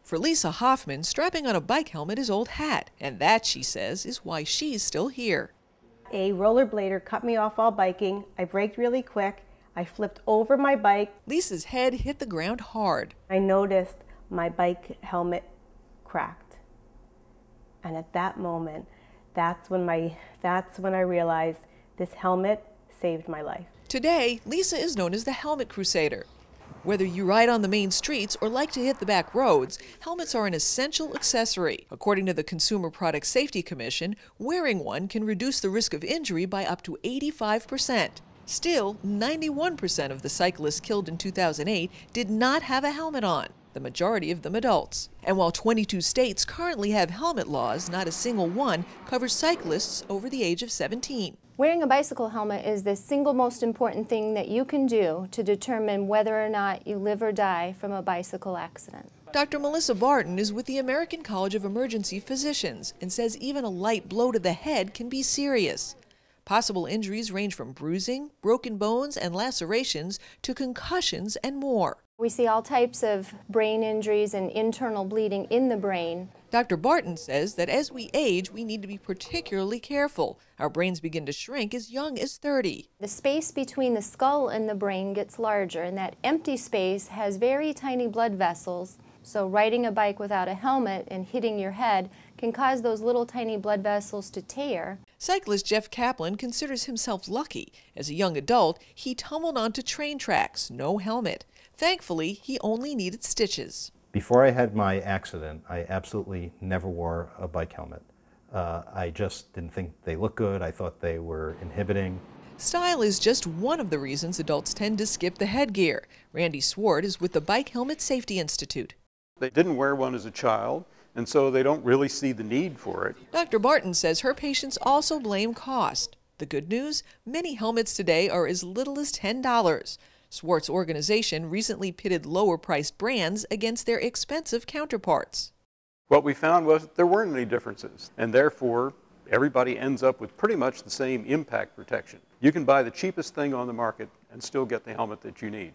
For Lisa Hoffman, strapping on a bike helmet is old hat, and that, she says, is why she's still here. A rollerblader cut me off while biking. I braked really quick. I flipped over my bike. Lisa's head hit the ground hard. I noticed my bike helmet cracked. And at that moment, that's when I realized this helmet saved my life. Today, Lisa is known as the Helmet Crusader. Whether you ride on the main streets or like to hit the back roads, helmets are an essential accessory. According to the Consumer Product Safety Commission, wearing one can reduce the risk of injury by up to 85%. Still, 91% of the cyclists killed in 2008 did not have a helmet on, the majority of them adults. And while 22 states currently have helmet laws, not a single one covers cyclists over the age of 17. Wearing a bicycle helmet is the single most important thing that you can do to determine whether or not you live or die from a bicycle accident. Dr. Melissa Barton is with the American College of Emergency Physicians and says even a light blow to the head can be serious. Possible injuries range from bruising, broken bones and lacerations to concussions and more. We see all types of brain injuries and internal bleeding in the brain. Dr. Barton says that as we age, we need to be particularly careful. Our brains begin to shrink as young as 30. The space between the skull and the brain gets larger, and that empty space has very tiny blood vessels. So riding a bike without a helmet and hitting your head can cause those little tiny blood vessels to tear. Cyclist Jeff Kaplan considers himself lucky. As a young adult, he tumbled onto train tracks, no helmet. Thankfully, he only needed stitches. Before I had my accident, I absolutely never wore a bike helmet. I just didn't think they looked good. I thought they were inhibiting. Style is just one of the reasons adults tend to skip the headgear. Randy Swart is with the Bike Helmet Safety Institute. They didn't wear one as a child, and so they don't really see the need for it. Dr. Barton says her patients also blame cost. The good news, many helmets today are as little as $10. Swart's organization recently pitted lower-priced brands against their expensive counterparts. What we found was there weren't any differences, and therefore everybody ends up with pretty much the same impact protection. You can buy the cheapest thing on the market and still get the helmet that you need.